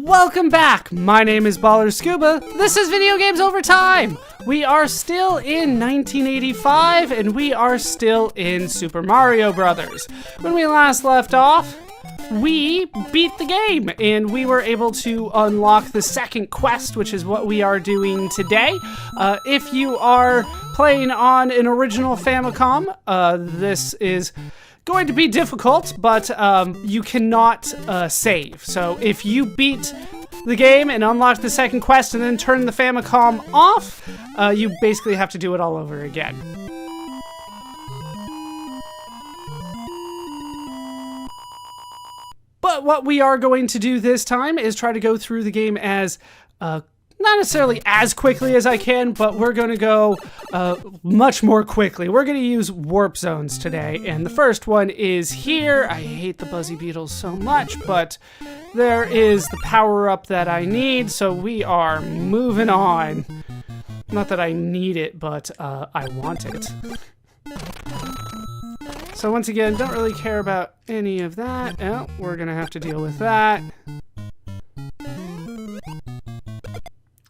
Welcome back! My name is ballerscuba. This is Video Games Over Time! We are still in 1985, and we are still in Super Mario Brothers. When we last left off, we beat the game, and we were able to unlock the second quest, which is what we are doing today. If you are playing on an original Famicom, this is going to be difficult, but you cannot save. So if you beat the game and unlock the second quest and then turn the Famicom off, you basically have to do it all over again. But what we are going to do this time is try to go through the game as not necessarily as quickly as I can, but we're going to go much more quickly. We're going to use warp zones today, and the first one is here. I hate the Buzzy Beetles so much, but there is the power-up that I need, so we are moving on. Not that I need it, but I want it. So once again, don't really care about any of that. Oh, we're going to have to deal with that.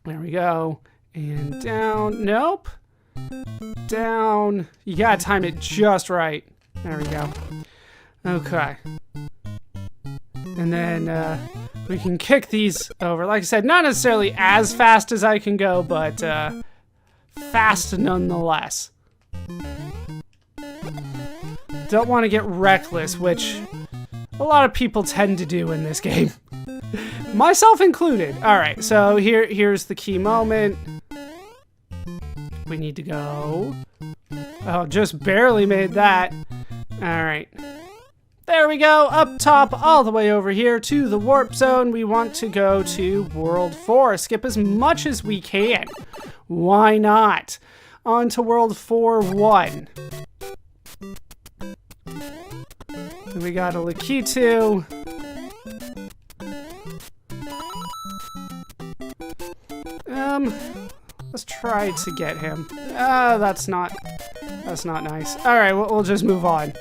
There we go. And down. Nope. Down. You gotta time it just right. There we go. Okay. And then we can kick these over. Like I said, not necessarily as fast as I can go, but fast nonetheless. Don't want to get reckless, which a lot of people tend to do in this game. Myself included. Alright, so here's the key moment. We need to go. Oh, just barely made that. Alright. There we go, up top, all the way over here to the warp zone. We want to go to World 4. Skip as much as we can. Why not? On to World 4-1. We got a Lakitu. Let's try to get him. That's not nice. Alright, we'll just move on.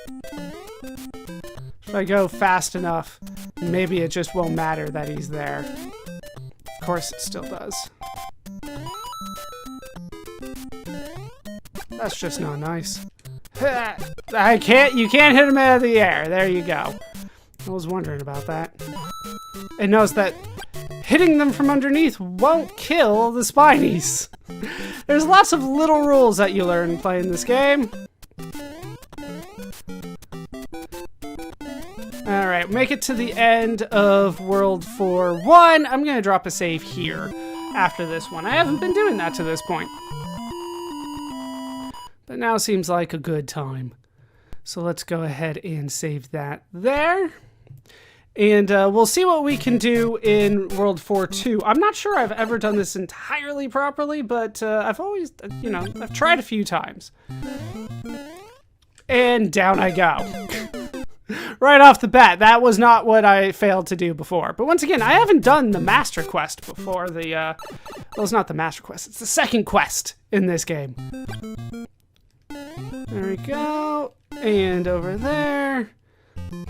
If I go fast enough, maybe it just won't matter that he's there. Of course it still does. That's just not nice. You can't hit him out of the air. There you go. I was wondering about that. And notice that hitting them from underneath won't kill the Spinies. There's lots of little rules that you learn playing this game. Alright, make it to the end of World 4-1. I'm going to drop a save here after this one. I haven't been doing that to this point. But now seems like a good time. So let's go ahead and save that there. And we'll see what we can do in World 4-2. I'm not sure I've ever done this entirely properly, but I've always, I've tried a few times. And down I go. Right off the bat, that was not what I failed to do before. But once again, I haven't done the Master Quest before. Well, it's not the Master Quest, it's the second quest in this game. There we go. And over there.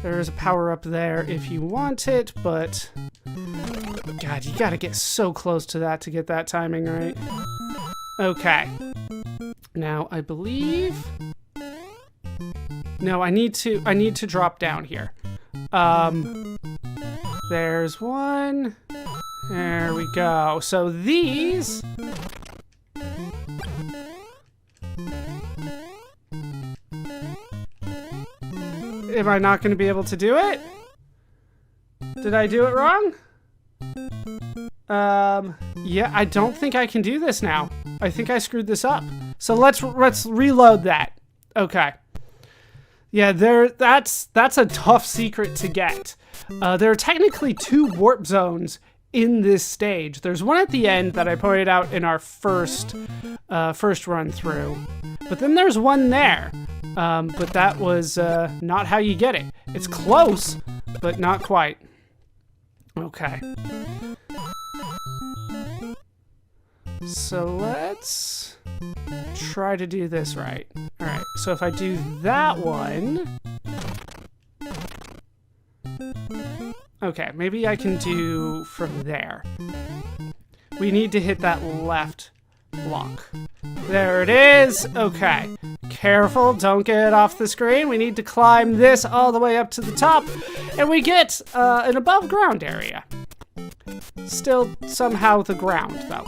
There's a power-up there if you want it, but God, you gotta get so close to that to get that timing right. Okay. Now, I believe... No, I need to drop down here. There's one. There we go. So these... Am I not going to be able to do it? Did I do it wrong? Yeah, I don't think I can do this now. I think I screwed this up. So let's reload that. Okay. Yeah, that's a tough secret to get. There are technically 2 warp zones in this stage. There's one at the end that I pointed out in our first run through. But then there's one there. But that was not how you get it. It's close, but not quite. Okay. So let's try to do this right. Alright, so if I do that one... Okay, maybe I can do from there. We need to hit that left block. There it is. Okay. Careful, don't get off the screen. We need to climb this all the way up to the top. And we get an above ground area. Still somehow the ground, though.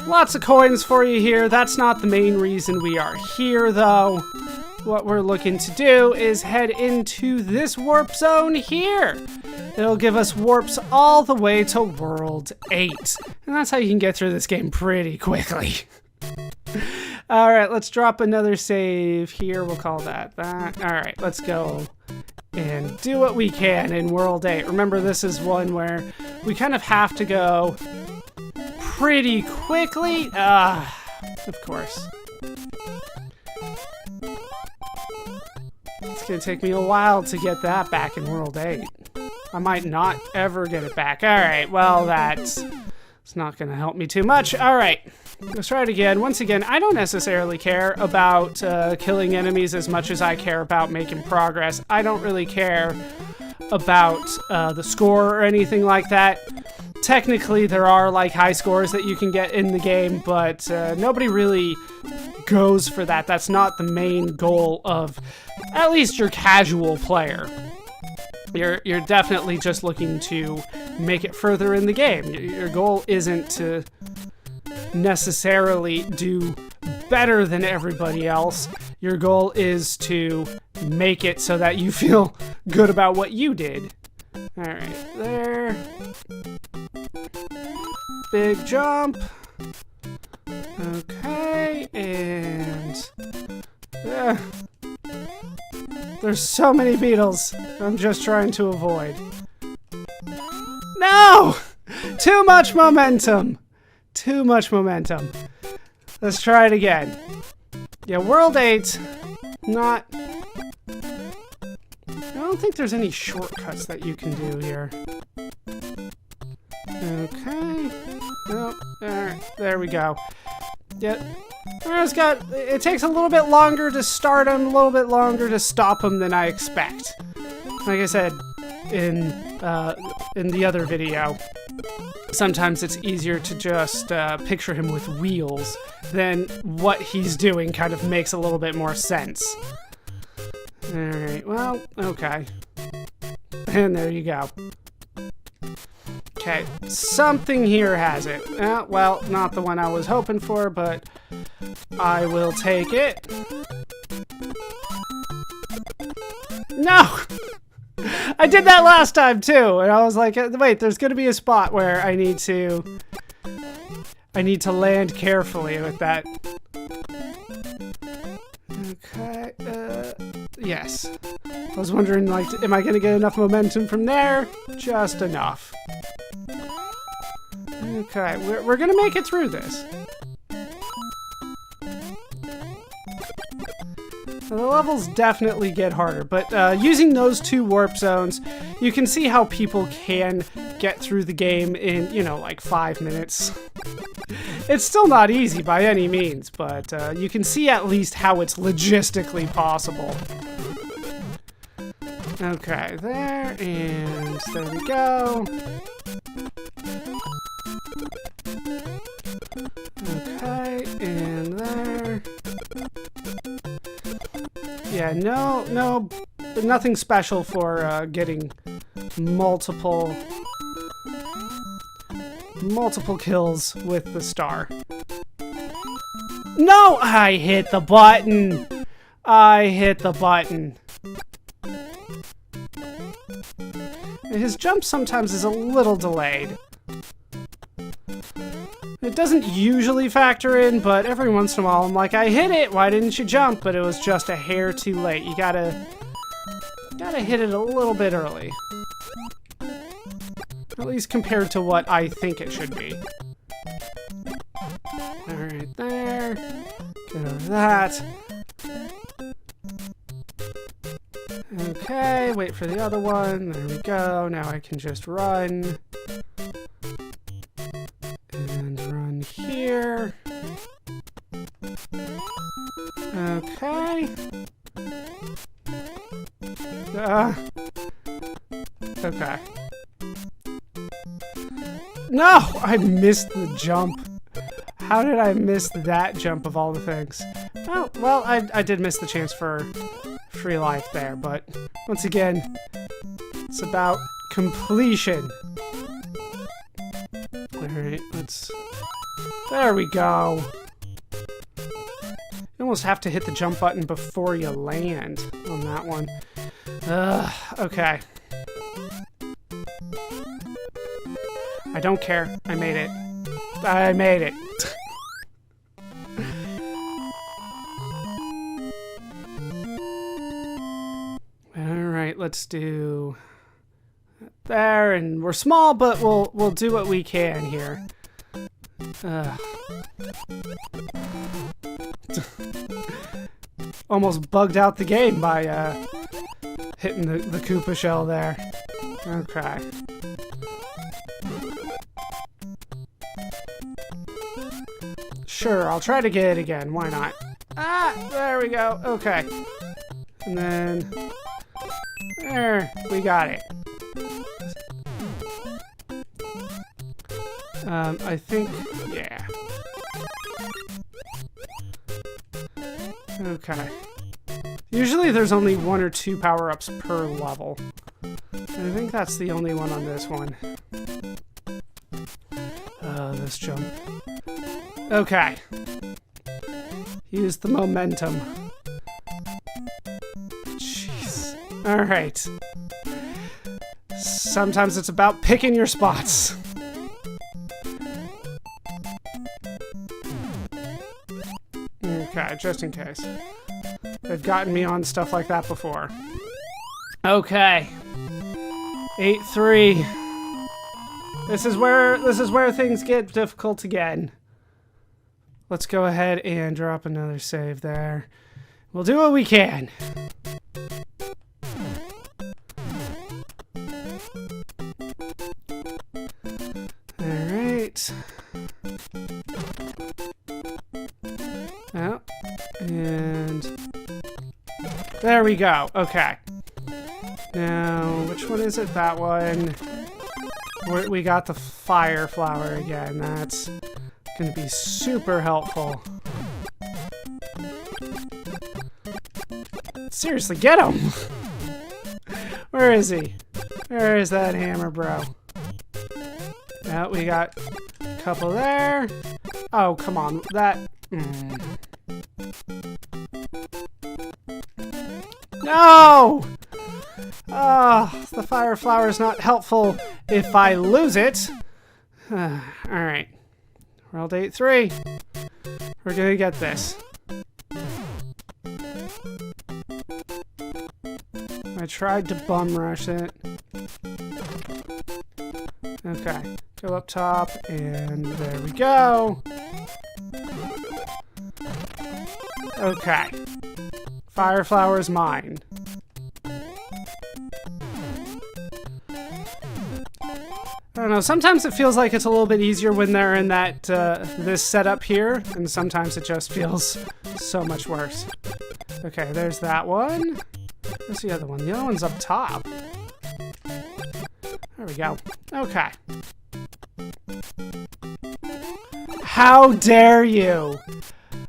Lots of coins for you here. That's not the main reason we are here, though. What we're looking to do is head into this warp zone here. It'll give us warps all the way to World 8. And that's how you can get through this game pretty quickly. Alright, let's drop another save here. We'll call that that. Alright, let's go and do what we can in World 8. Remember, this is one where we kind of have to go pretty quickly. Of course. It's gonna take me a while to get that back in World 8. I might not ever get it back. Alright, well, it's not gonna help me too much. Alright, let's try it again. Once again, I don't necessarily care about killing enemies as much as I care about making progress. I don't really care about the score or anything like that. Technically, there are like high scores that you can get in the game, but nobody really goes for that. That's not the main goal of at least your casual player. You're definitely just looking to make it further in the game. Your goal isn't to necessarily do better than everybody else. Your goal is to make it so that you feel good about what you did. Alright, there. Big jump. Okay, and... there's so many beetles I'm just trying to avoid. No! Too much momentum! Too much momentum. Let's try it again. Yeah, World 8, not... I don't think there's any shortcuts that you can do here. Okay. Oh, there we go. Yeah. It takes a little bit longer to start him, a little bit longer to stop him than I expect. Like I said in the other video, sometimes it's easier to just picture him with wheels than what he's doing kind of makes a little bit more sense. Alright, well, okay. And there you go. Okay, something here has it. Well, not the one I was hoping for, but I will take it. No! I did that last time too, and I was like, wait, there's gonna be a spot where I need to land carefully with that. Okay, yes. I was wondering, like, am I gonna get enough momentum from there? Just enough. Okay, we're gonna make it through this. The levels definitely get harder, but using those two warp zones, you can see how people can get through the game in, you know, like 5 minutes. It's still not easy by any means, but you can see at least how it's logistically possible. Okay, there, and there we go. Okay, and there. Yeah, no, nothing special for getting multiple kills with the star. No! I hit the button! I hit the button. His jump sometimes is a little delayed. It doesn't usually factor in, but every once in a while I'm like, I hit it! Why didn't you jump? But it was just a hair too late. You gotta hit it a little bit early. At least compared to what I think it should be. Alright, there. Get over that. Okay, wait for the other one. There we go. Now I can just run. And run here. Okay. Okay. No! I missed the jump. How did I miss that jump of all the things? Oh, well, I did miss the chance for free life there, but once again, it's about completion. Alright, let's... There we go. You almost have to hit the jump button before you land on that one. Okay. I don't care. I made it. I made it. Alright, let's do there, and we're small, but we'll do what we can here. Almost bugged out the game by hitting the Koopa shell there. Okay. Sure, I'll try to get it again. Why not? Ah, there we go. Okay. And then... There, we got it. I think... Yeah. Okay. Usually there's only 1 or 2 power-ups per level. And I think that's the only one on this one. This jump. Okay. Use the momentum. Jeez. Alright. Sometimes it's about picking your spots. Okay, just in case. They've gotten me on stuff like that before. Okay. 8-3. This is where things get difficult again. Let's go ahead and drop another save there. We'll do what we can. Alright. Oh, and there we go. Okay. Now, which one is it? That one. We got the fire flower again. That's going to be super helpful. Seriously, get him! Where is he? Where is that hammer, bro? Yeah, we got a couple there. Oh, come on. That... No! Oh, the fire flower is not helpful if I lose it. Alright. Rolled 8-3. We're gonna get this. I tried to bum rush it. Okay. Go up top, and there we go. Okay. Fire flower is mine. I don't know, sometimes it feels like it's a little bit easier when they're in that, this setup here, and sometimes it just feels so much worse. Okay, there's that one. Where's the other one? The other one's up top. There we go. Okay. How dare you?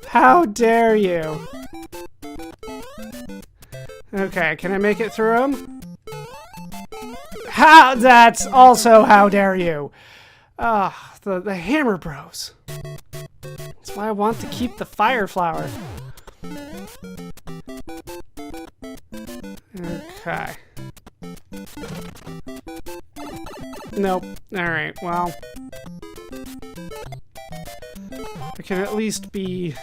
How dare you? Okay, can I make it through him? How? That's also how dare you? Ah, the hammer bros. That's why I want to keep the fire flower. Okay. Nope. Alright, well. I can at least be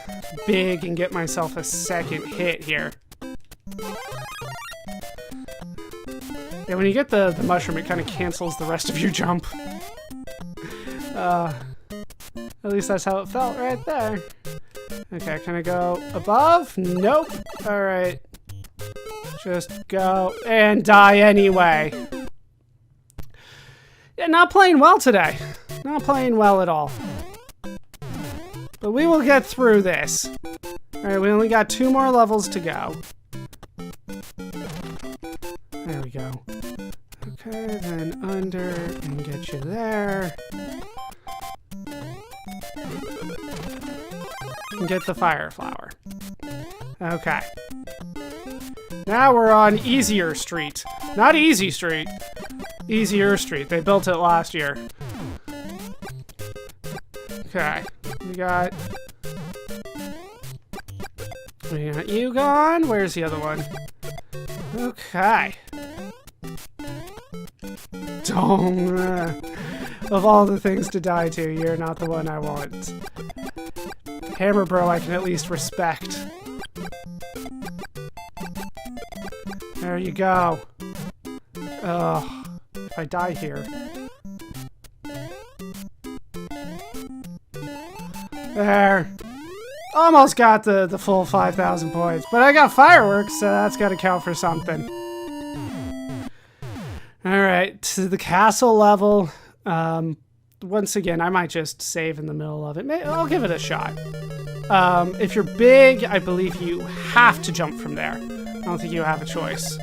big and get myself a second hit here. Yeah, when you get the mushroom, it kind of cancels the rest of your jump. At least that's how it felt right there. Okay, can I go above? Nope. Alright. Just go and die anyway. Yeah, not playing well today. Not playing well at all. But we will get through this. Alright, we only got 2 more levels to go. There we go. Okay, then under and get you there. And get the fire flower. Okay. Now we're on Easier Street. Not Easy Street. Easier Street. They built it last year. Okay. We got you gone. Where's the other one? Okay. Don't. Of all the things to die to, you're not the one I want. Hammer Bro, I can at least respect. There you go. Ugh. If I die here. There. Almost got the full 5,000 points. But I got fireworks, so that's got to count for something. Alright, to the castle level. Once again, I might just save in the middle of it. I'll give it a shot. If you're big, I believe you have to jump from there. I don't think you have a choice.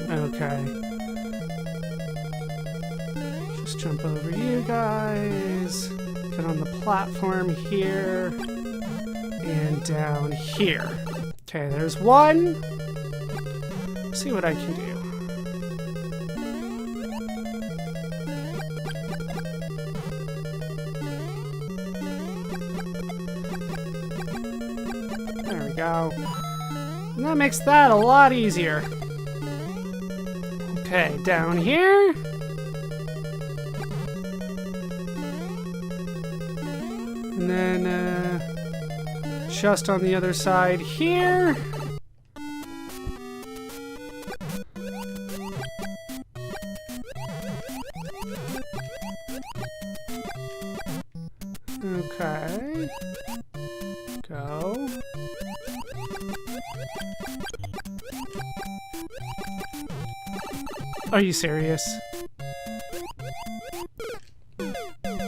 Okay. Just jump over you guys. Get on the platform here. And down here. Okay, there's one. Let's see what I can do. There we go. And that makes that a lot easier. Okay, down here. And then, just on the other side here. Okay. Go. Are you serious?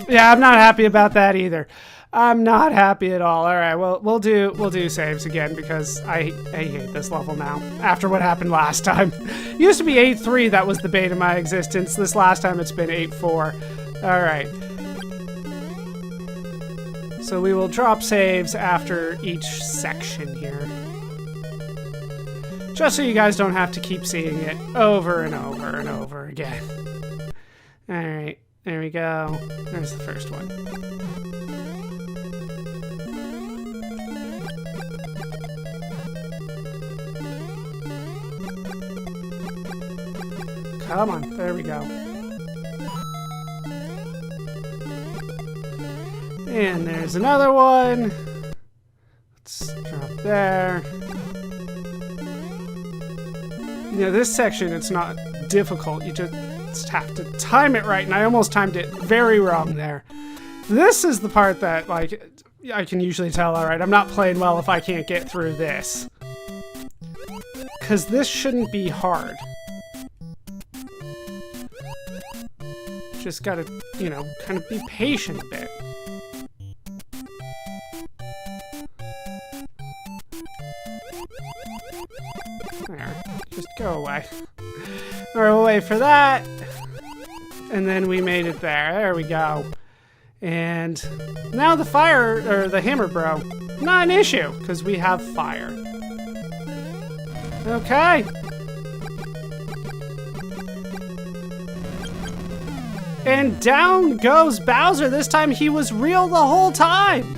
Yeah, I'm not happy about that either. I'm not happy at all. All right, well, we'll do saves again because I hate this level now. After what happened last time, it used to be 8-3. That was the bane of my existence. This last time it's been 8-4. All right. So we will drop saves after each section here. Just so you guys don't have to keep seeing it over and over and over again. Alright, there we go. There's the first one. Come on, there we go. And there's another one. Let's drop there. You know, this section, it's not difficult. You just have to time it right, and I almost timed it very wrong there. This is the part that, like, I can usually tell, alright, I'm not playing well if I can't get through this. Because this shouldn't be hard. Just gotta, you know, kind of be patient a bit. There. Just go away. Alright, we'll wait for that. And then we made it there. There we go. And now the fire, or the hammer bro, not an issue, because we have fire. Okay. And down goes Bowser. This time he was real the whole time.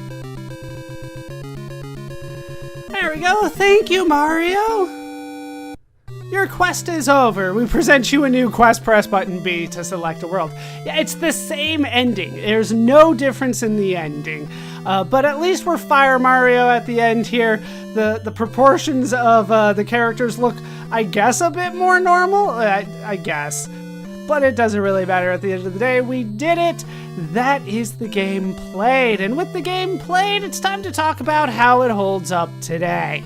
There we go. Thank you, Mario. Your quest is over. We present you a new quest. Press button B to select a world. Yeah, it's the same ending. There's no difference in the ending. But at least we're Fire Mario at the end here. The proportions of the characters look, I guess, a bit more normal. I guess. But it doesn't really matter at the end of the day. We did it. That is the game played. And with the game played, it's time to talk about how it holds up today.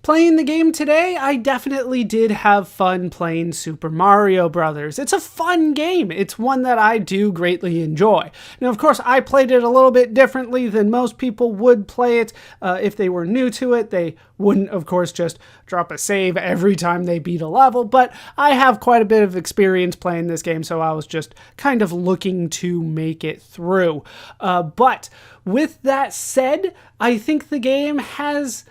Playing the game today, I definitely did have fun playing Super Mario Brothers. It's a fun game. It's one that I do greatly enjoy. Now, of course, I played it a little bit differently than most people would play it. If they were new to it, they wouldn't, of course, just drop a save every time they beat a level, but I have quite a bit of experience playing this game, so I was just kind of looking to make it through. But with that said, I think the game has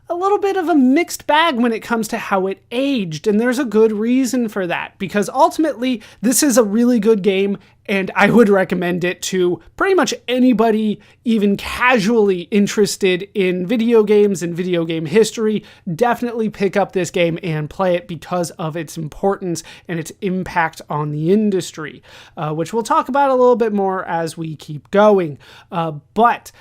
a little bit of a mixed bag when it comes to how it aged, and there's a good reason for that, because ultimately this is a really good game and I would recommend it to pretty much anybody even casually interested in video games and video game history. Definitely pick up this game and play it because of its importance and its impact on the industry, which we'll talk about a little bit more as we keep going. But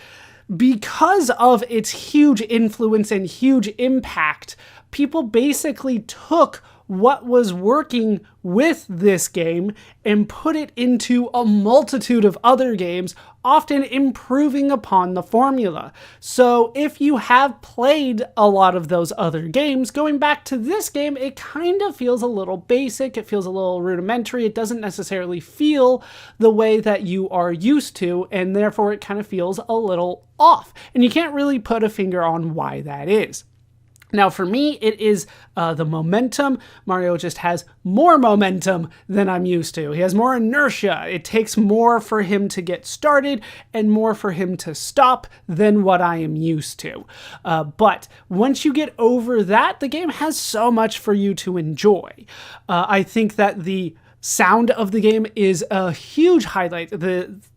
because of its huge influence and huge impact, people basically took what was working with this game and put it into a multitude of other games, often improving upon the formula. So if you have played a lot of those other games, going back to this game, it kind of feels a little basic, it feels a little rudimentary, it doesn't necessarily feel the way that you are used to, and therefore it kind of feels a little off. And you can't really put a finger on why that is. Now, for me, it is the momentum. Mario just has more momentum than I'm used to. He has more inertia. It takes more for him to get started and more for him to stop than what I am used to. But once you get over that, the game has so much for you to enjoy. I think that the sound of the game is a huge highlight.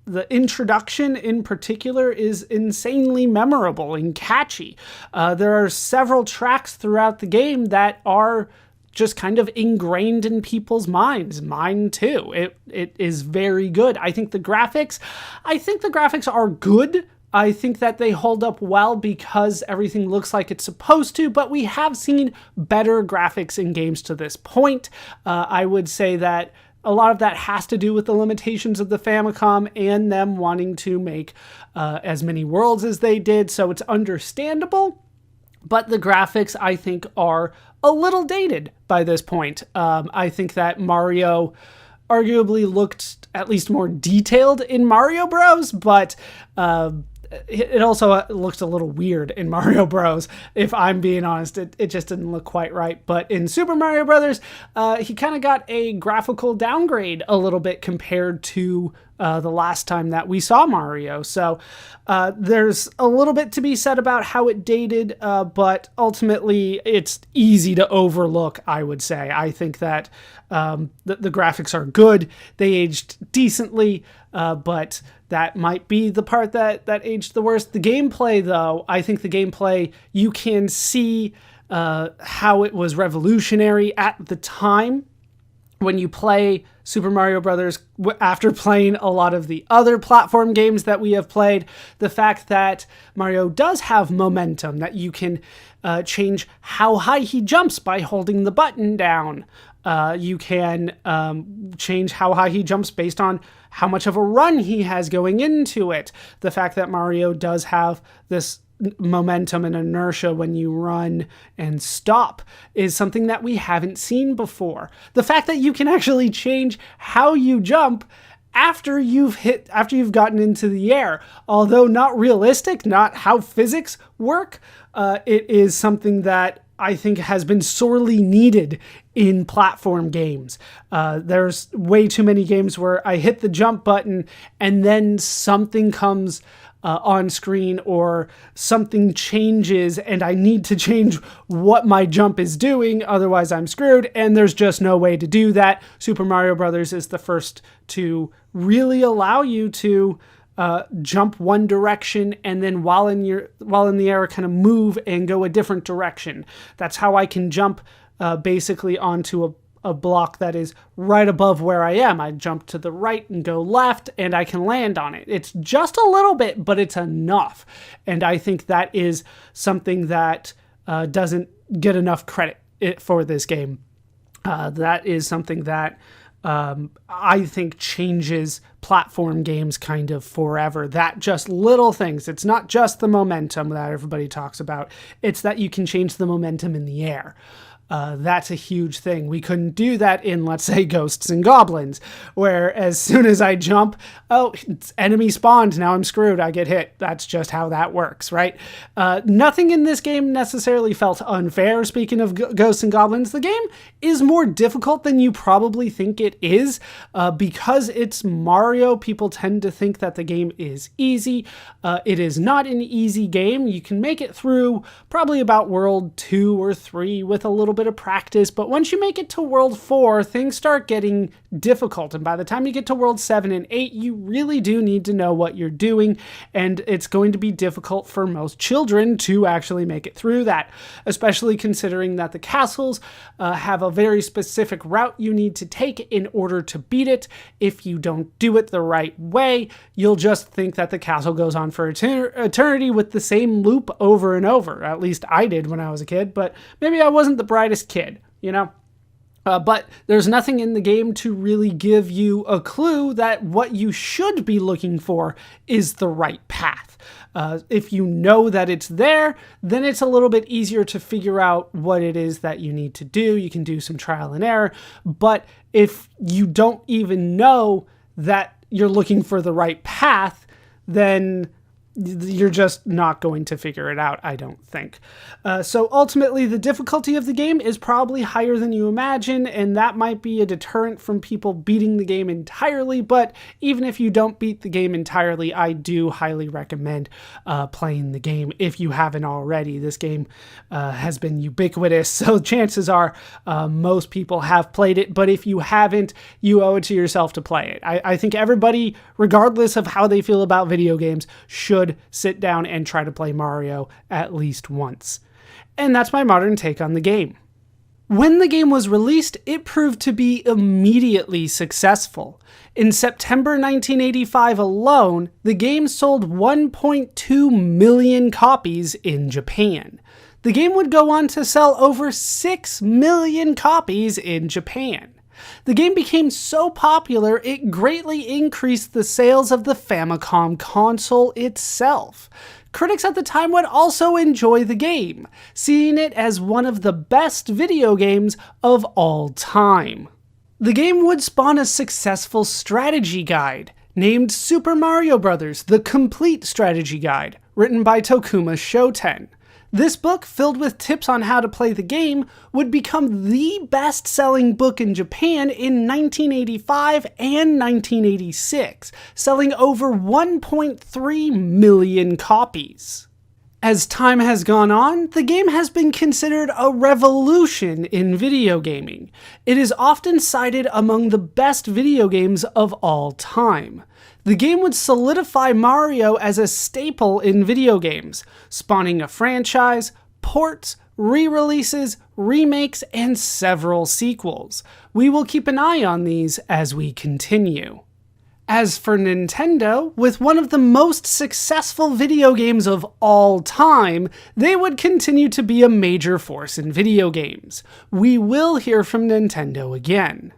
The introduction in particular is insanely memorable and catchy. There are several tracks throughout the game that are just kind of ingrained in people's minds. Mine too. It is very good. I think the graphics are good. I think that they hold up well because everything looks like it's supposed to, but we have seen better graphics in games to this point. I would say that a lot of that has to do with the limitations of the Famicom and them wanting to make as many worlds as they did, so it's understandable. But the graphics, I think, are a little dated by this point. I think that Mario arguably looked at least more detailed in Mario Bros, but it also looked a little weird in Mario Bros. If I'm being honest, it just didn't look quite right. But in Super Mario Brothers, he kind of got a graphical downgrade a little bit compared to the last time that we saw Mario. So there's a little bit to be said about how it dated, but ultimately it's easy to overlook, I would say. I think that the graphics are good. They aged decently, but that might be the part that aged the worst. The gameplay, though, I think the gameplay, you can see how it was revolutionary at the time. When you play Super Mario Brothers after playing a lot of the other platform games that we have played, the fact that Mario does have momentum, that you can change how high he jumps by holding the button down. You can change how high he jumps based on how much of a run he has going into it. The fact that Mario does have this momentum and inertia when you run and stop is something that we haven't seen before. The fact that you can actually change how you jump after you've gotten into the air, although not realistic, not how physics work, it is something that I think has been sorely needed in platform games. There's way too many games where I hit the jump button and then something comes on screen or something changes and I need to change what my jump is doing, otherwise I'm screwed, and there's just no way to do that. Super Mario Brothers is the first to really allow you to jump one direction and then while in the air kind of move and go a different direction. That's how I can jump basically onto a block that is right above where I am. I jump to the right and go left and I can land on it. It's just a little bit, but it's enough. And I think that is something that doesn't get enough credit for this game. That is something that I think changes platform games kind of forever. That just little things. It's not just the momentum that everybody talks about. It's that you can change the momentum in the air. That's a huge thing. We couldn't do that in, let's say, Ghosts and Goblins, where as soon as I jump, oh, it's enemy spawned, now I'm screwed, I get hit. That's just how that works, right? Nothing in this game necessarily felt unfair. Speaking of Ghosts and Goblins, the game is more difficult than you probably think it is. Because it's Mario, people tend to think that the game is easy. It is not an easy game. You can make it through probably about World 2 or 3 with a little bit of practice, but once you make it to World 4, things start getting difficult, and by the time you get to World 7 and 8, you really do need to know what you're doing, and it's going to be difficult for most children to actually make it through that, especially considering that the castles have a very specific route you need to take in order to beat it. If you don't do it the right way, you'll just think that the castle goes on for eternity with the same loop over and over. At least I did when I was a kid, but maybe I wasn't the brightest kid, you know? But there's nothing in the game to really give you a clue that what you should be looking for is the right path. If you know that it's there, then it's a little bit easier to figure out what it is that you need to do. You can do some trial and error. But if you don't even know that you're looking for the right path, then you're just not going to figure it out, I don't think. So ultimately, the difficulty of the game is probably higher than you imagine, and that might be a deterrent from people beating the game entirely, but even if you don't beat the game entirely, I do highly recommend playing the game if you haven't already. This game has been ubiquitous, so chances are most people have played it, but if you haven't, you owe it to yourself to play it. I think everybody, regardless of how they feel about video games, should sit down and try to play Mario at least once. And that's my modern take on the game. When the game was released, it proved to be immediately successful. In September 1985 alone, the game sold 1.2 million copies in Japan. The game would go on to sell over 6 million copies in Japan. The game became so popular, it greatly increased the sales of the Famicom console itself. Critics at the time would also enjoy the game, seeing it as one of the best video games of all time. The game would spawn a successful strategy guide, named Super Mario Bros. The Complete Strategy Guide, written by Tokuma Shoten. This book, filled with tips on how to play the game, would become the best-selling book in Japan in 1985 and 1986, selling over 1.3 million copies. As time has gone on, the game has been considered a revolution in video gaming. It is often cited among the best video games of all time. The game would solidify Mario as a staple in video games, spawning a franchise, ports, re-releases, remakes, and several sequels. We will keep an eye on these as we continue. As for Nintendo, with one of the most successful video games of all time, they would continue to be a major force in video games. We will hear from Nintendo again.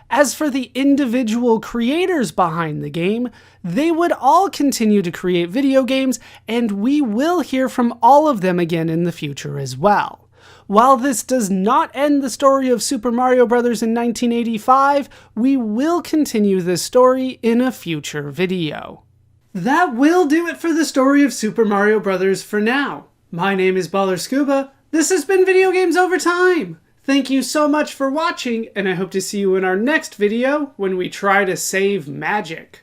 As for the individual creators behind the game, they would all continue to create video games, and we will hear from all of them again in the future as well. While this does not end the story of Super Mario Bros. In 1985, we will continue this story in a future video. That will do it for the story of Super Mario Bros. For now. My name is ballerscuba. This has been Video Games Over Time. Thank you so much for watching, and I hope to see you in our next video when we try to save magic.